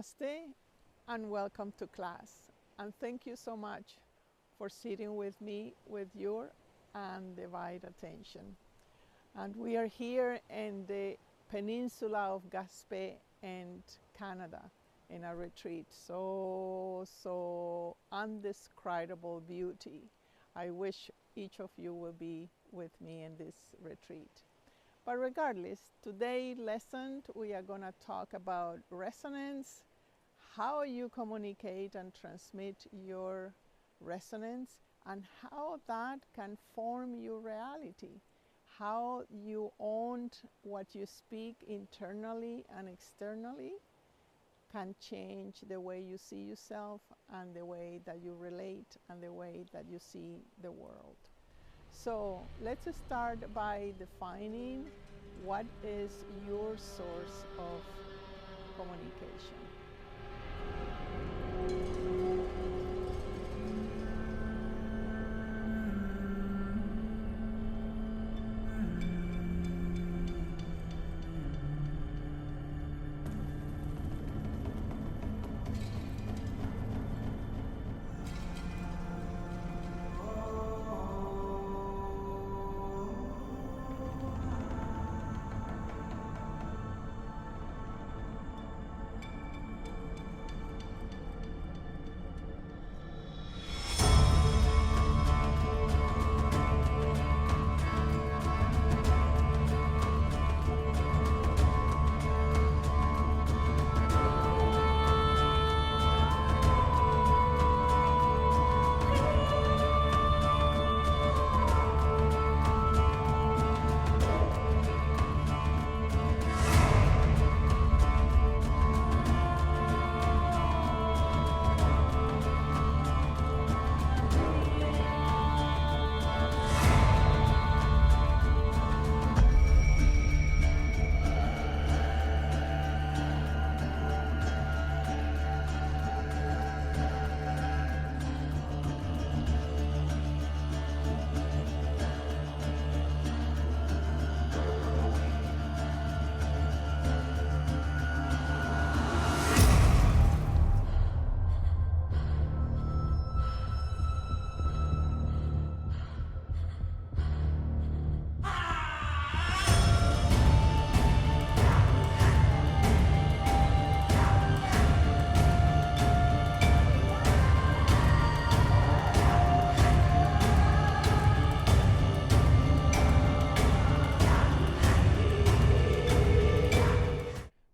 Namaste and welcome to class. And thank you so much for sitting with me with your undivided attention. And we are here in the peninsula of Gaspé and Canada in a retreat. So undescribable beauty. I wish each of you will be with me in this retreat. But regardless, today's lesson we are going to talk about resonance, how you communicate and transmit your resonance, and how that can form your reality, how you own what you speak internally and externally can change the way you see yourself and the way that you relate and the way that you see the world. So let's start by defining what is your source of communication.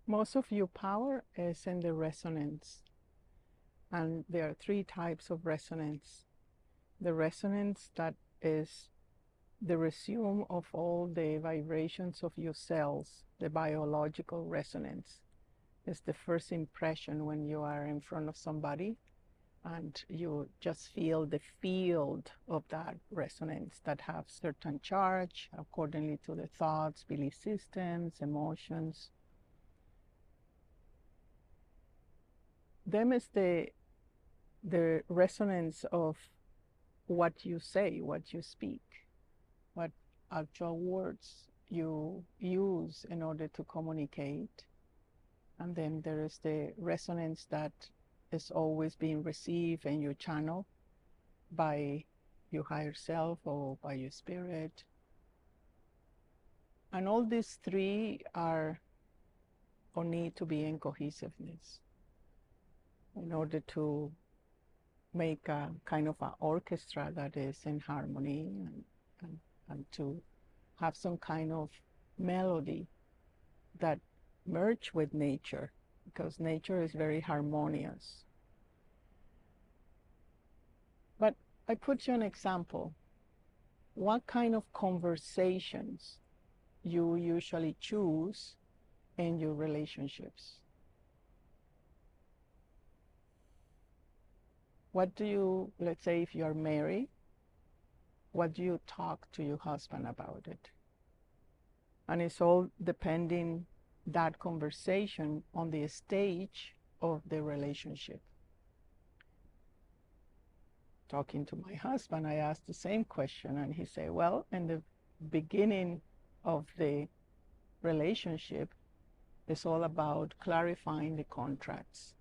Most of your power is in the resonance, and there are three types of resonance. The resonance that is the resume of all the vibrations of your cells, the biological resonance. It's the first impression when you are in front of somebody and you just feel the field of that resonance that have certain charge accordingly to the thoughts, belief systems, emotions. Then is the resonance of what you say, what you speak, what actual words you use in order to communicate. And then there is the resonance that is always being received in your channel by your higher self or by your spirit. And all these three are or need to be in cohesiveness in order to make a kind of an orchestra that is in harmony and to have some kind of melody that merge with nature, because nature is very harmonious. But I put you an example. What kind of conversations you usually choose in your relationships? What do you, let's say if you are married, what do you talk to your husband about it? And it's all depending that conversation on the stage of the relationship. Talking to my husband, I asked the same question and he said, well, in the beginning of the relationship, it's all about clarifying the contracts.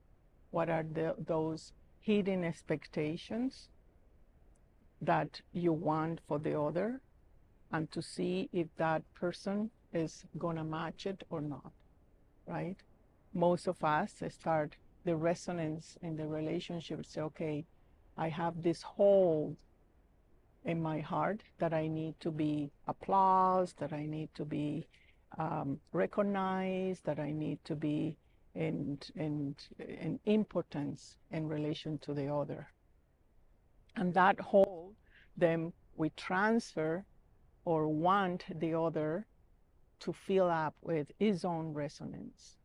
What are those hidden expectations that you want for the other, and to see if that person is gonna match it or not, right? Most of us start the resonance in the relationship, say, okay, I have this hole in my heart that I need to be applauded, that I need to be recognized, that I need to be in importance in relation to the other. And that whole, then we transfer or want the other to fill up with his own resonance.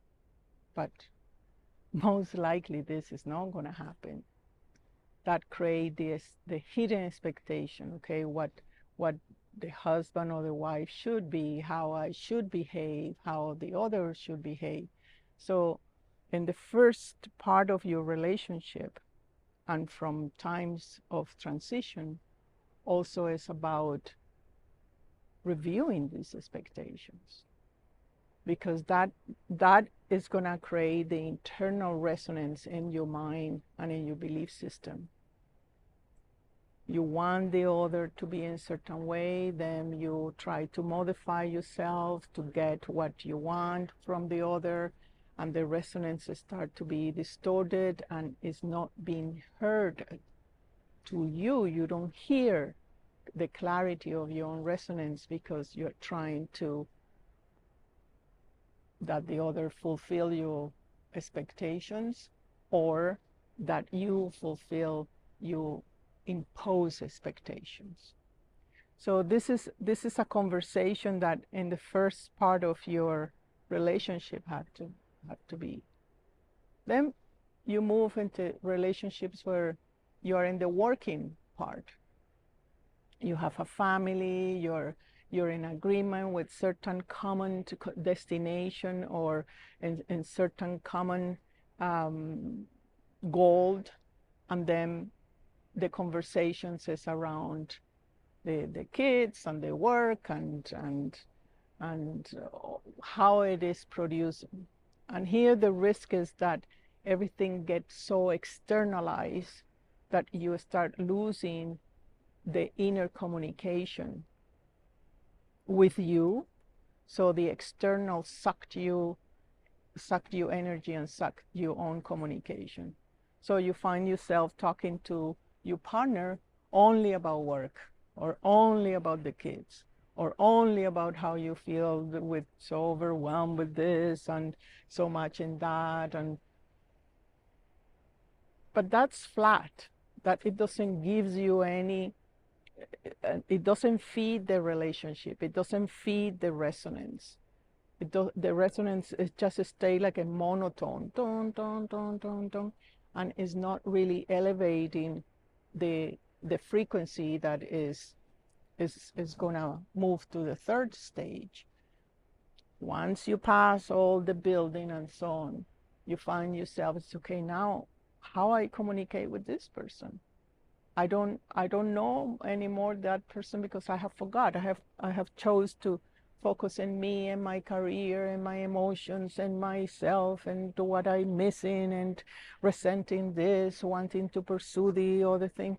But most likely this is not going to happen. That creates the hidden expectation, okay, what the husband or the wife should be, how I should behave, how the other should behave. So in the first part of your relationship, and from times of transition, also is about reviewing these expectations, because that is going to create the internal resonance in your mind and in your belief system. You want the other to be in a certain way, then you try to modify yourself to get what you want from the other, and the resonances start to be distorted and is not being heard to you. You don't hear the clarity of your own resonance because you're trying to that the other fulfill your expectations, or that you fulfill your impose expectations. So this is a conversation that in the first part of your relationship had to be. Then you move into relationships where you're in the working part. You have a family, you're in agreement with certain common destination, or in certain common goal, and then the conversations is around the kids and the work and how it is produced. And here the risk is that everything gets so externalized that you start losing the inner communication with you. So the external sucked you energy and sucked your own communication. So you find yourself talking to your partner only about work, or only about the kids, or only about how you feel with so overwhelmed with this and so much in that. But that's flat. That it doesn't give you any, it doesn't feed the relationship. It doesn't feed the resonance. The resonance is just stay like a monotone, dun, dun, dun, dun, dun, and is not really elevating the frequency that is going to move to the third stage. Once you pass all the building and so on, you find yourself, it's okay, now how I communicate with this person. I don't know anymore that person because I have forgot. I have chose to focus on me and my career and my emotions and myself and what I'm missing and resenting this, wanting to pursue the other thing.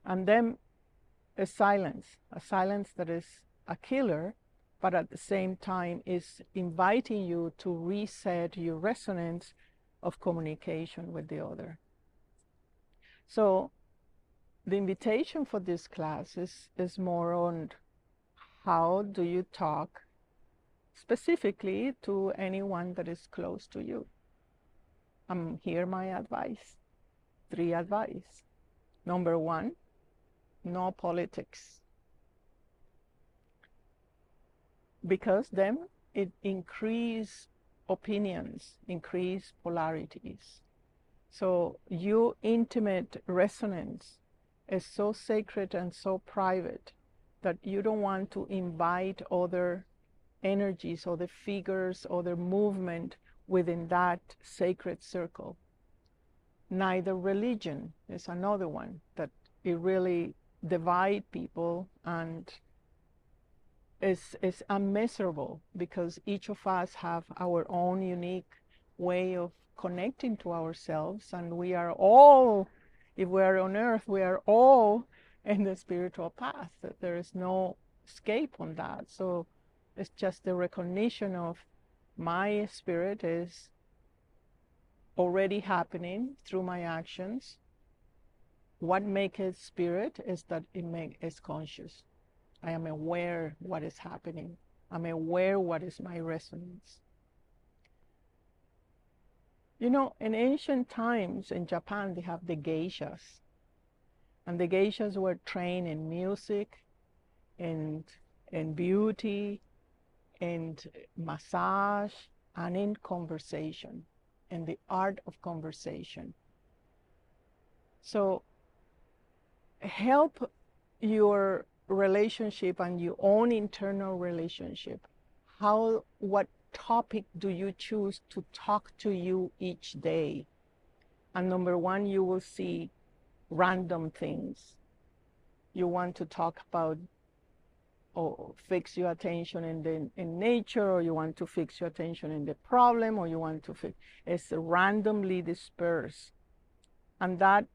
And then a silence that is a killer, but at the same time is inviting you to reset your resonance of communication with the other. So the invitation for this class is more on how do you talk specifically to anyone that is close to you. Here my advice, 3 advice. Number 1, no politics. Because then it increases opinions, increase polarities. So your intimate resonance is so sacred and so private that you don't want to invite other energies, other figures, other movement within that sacred circle. Neither religion is another one that it really divide people and is unmeasurable, because each of us have our own unique way of connecting to ourselves, and we are all, if we are on earth, we are all in the spiritual path. There is no escape on that. So it's just the recognition of my spirit is already happening through my actions. What makes it spirit is that it's conscious. I am aware what is happening. I'm aware what is my resonance. You know, in ancient times in Japan, they have the geishas. And the geishas were trained in music, and in beauty, and massage, and in conversation, in the art of conversation. So help your relationship and your own internal relationship. What topic do you choose to talk to you each day? And number one, you will see random things. You want to talk about or fix your attention in nature, or you want to fix your attention in the problem, or you want to fix, it's randomly dispersed. And that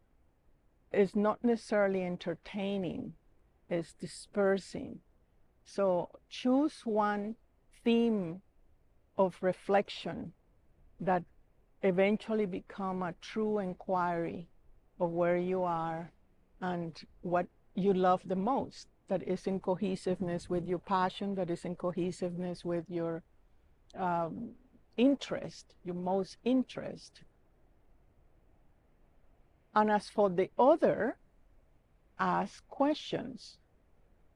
is not necessarily entertaining, it's dispersing. So choose one theme of reflection that eventually become a true inquiry of where you are and what you love the most, that is in cohesiveness with your passion, that is in cohesiveness with your interest, your most interest. And as for the other, ask questions.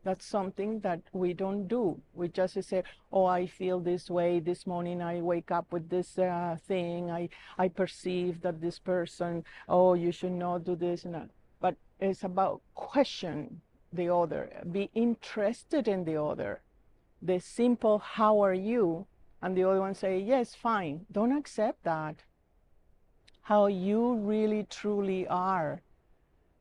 That's something that we don't do. We just say, oh, I feel this way. This morning I wake up with this thing. I perceive that this person, oh, you should not do this and that. But it's about question the other. Be interested in the other. The simple, how are you? And the other one say, yes, fine. Don't accept that. How you really, truly are.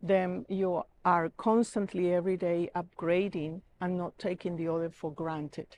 Then you are constantly every day upgrading and not taking the other for granted.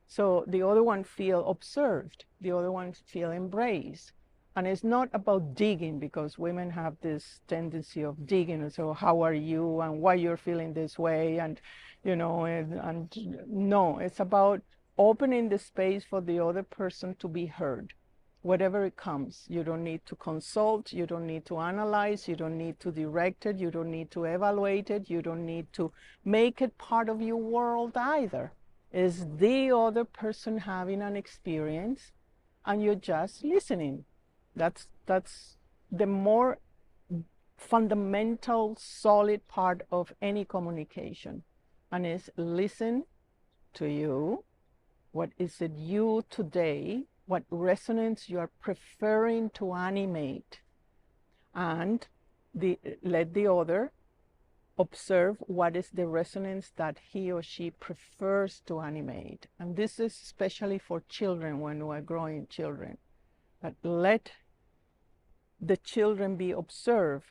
So the other one feel observed, the other one feel embraced. And it's not about digging, because women have this tendency of digging. So how are you and why you're feeling this way? And, you know, and no, it's about opening the space for the other person to be heard. Whatever it comes, you don't need to consult, you don't need to analyze, you don't need to direct it, you don't need to evaluate it, you don't need to make it part of your world either. It's the other person having an experience and you're just listening. That's the more fundamental, solid part of any communication. And is listen to you. What is it you today? What resonance you are preferring to animate, and let the other observe what is the resonance that he or she prefers to animate. And this is especially for children, when we are growing children, that let the children be observed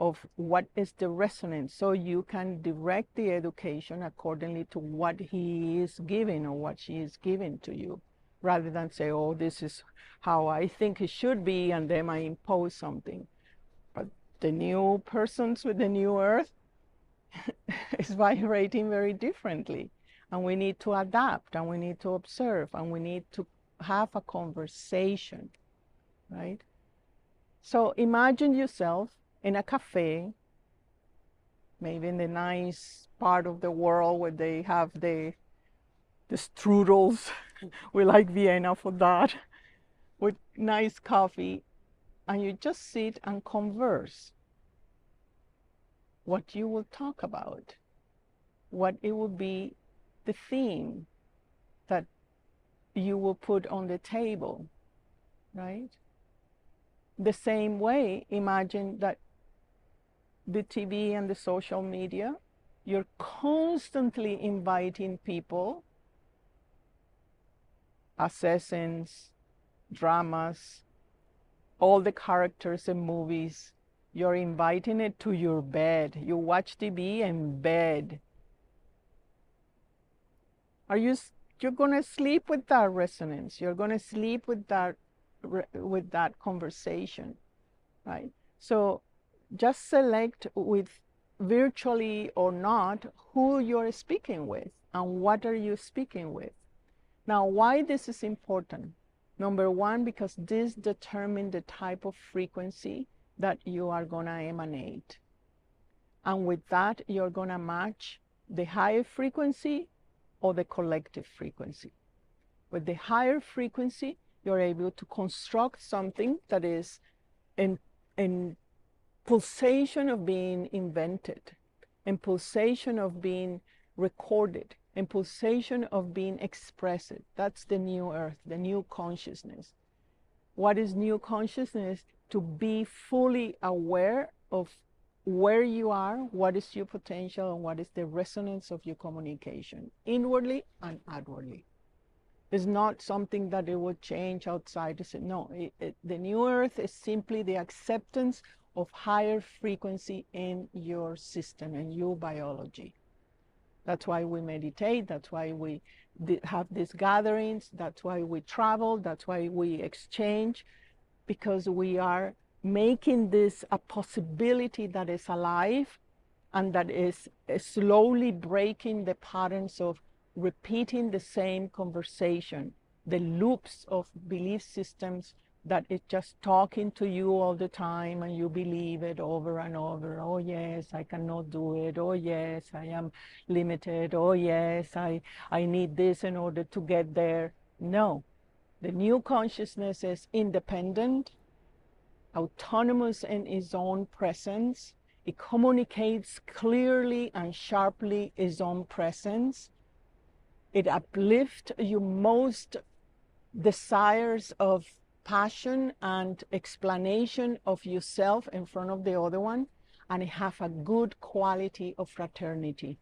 of what is the resonance, so you can direct the education accordingly to what he is giving or what she is giving to you, rather than say, oh, this is how I think it should be, and then I impose something. But the new persons with the new earth is vibrating very differently. And we need to adapt, and we need to observe, and we need to have a conversation, right? So imagine yourself in a cafe, maybe in the nice part of the world where they have the strudels. We like Vienna for that, with nice coffee, and you just sit and converse. What you will talk about, what it will be the theme that you will put on the table, right? The same way, imagine that the TV and the social media, you're constantly inviting people, assassins, dramas, all the characters in movies. You're inviting it to your bed. You watch TV in bed. You're going to sleep with that resonance. You're going to sleep with that with that conversation, right? So just select with virtually or not who you're speaking with and what are you speaking with. Now, why this is important? Number one, because this determines the type of frequency that you are going to emanate. And with that, you're going to match the higher frequency or the collective frequency. With the higher frequency, you're able to construct something that is in pulsation of being invented, in pulsation of being recorded, in pulsation of being expressed. That's the new earth, the new consciousness. What is new consciousness? To be fully aware of where you are, what is your potential, and what is the resonance of your communication, inwardly and outwardly. It's not something that it would change outside. No, the new earth is simply the acceptance of higher frequency in your system and your biology. That's why we meditate. That's why we have these gatherings. That's why we travel. That's why we exchange, because we are making this a possibility that is alive and that is slowly breaking the patterns of repeating the same conversation, the loops of belief systems that is just talking to you all the time and you believe it over and over. Oh yes, I cannot do it. Oh yes, I am limited. Oh yes, I need this in order to get there. No, the new consciousness is independent, autonomous in its own presence. It communicates clearly and sharply its own presence. It uplifts your most desires of passion and explanation of yourself in front of the other one, and it has a good quality of fraternity,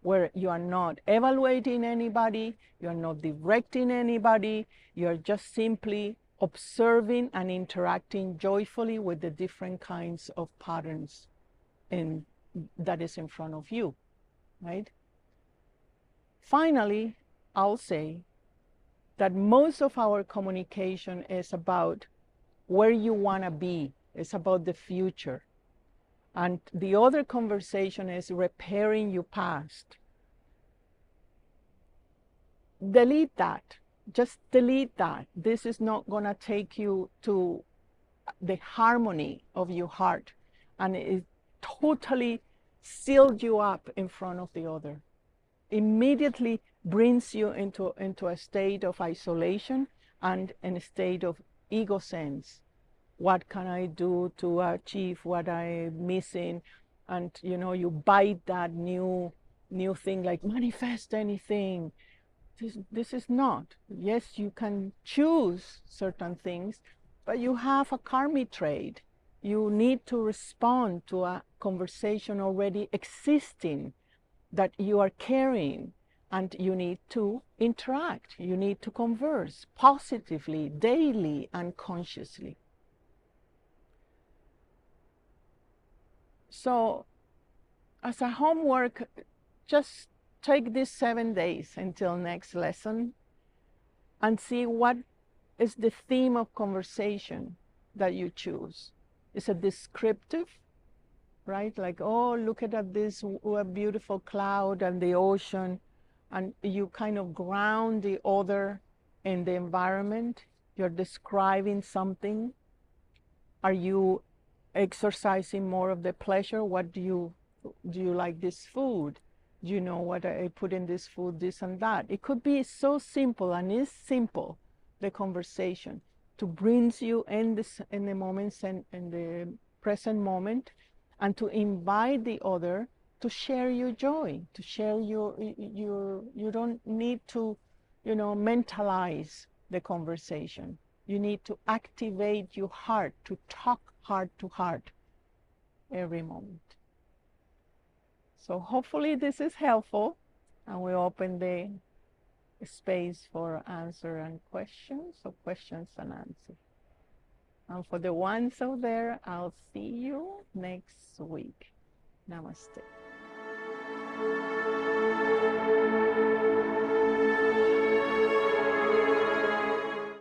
where you are not evaluating anybody, you are not directing anybody, you are just simply observing and interacting joyfully with the different kinds of patterns that is in front of you, right? Finally, I'll say that most of our communication is about where you want to be. It's about the future. And the other conversation is repairing your past. Delete that. Just delete that. This is not going to take you to the harmony of your heart. And it totally sealed you up in front of the other. Immediately brings you into a state of isolation and in a state of ego sense. What can I do to achieve what I'm missing? And you bite that new thing, like manifest anything. This is not. Yes, you can choose certain things, but you have a karmic trade. You need to respond to a conversation already existing that you are carrying, and you need to interact. You need to converse positively, daily, and consciously. So as a homework, just take these 7 days until next lesson and see what is the theme of conversation that you choose. Is it descriptive? Right? Like, oh, look at this beautiful cloud and the ocean, and you kind of ground the other in the environment. You're describing something. Are you exercising more of the pleasure? What do you like this food? Do you know what I put in this food, this and that? It could be so simple, and it's simple, the conversation, to bring you in the moments and in the present moment, and to invite the other to share your joy, to share you don't need to, mentalize the conversation. You need to activate your heart, to talk heart to heart every moment. So hopefully this is helpful, and we open the space for answer and questions, or questions and answers. And for the ones out there, I'll see you next week. Namaste.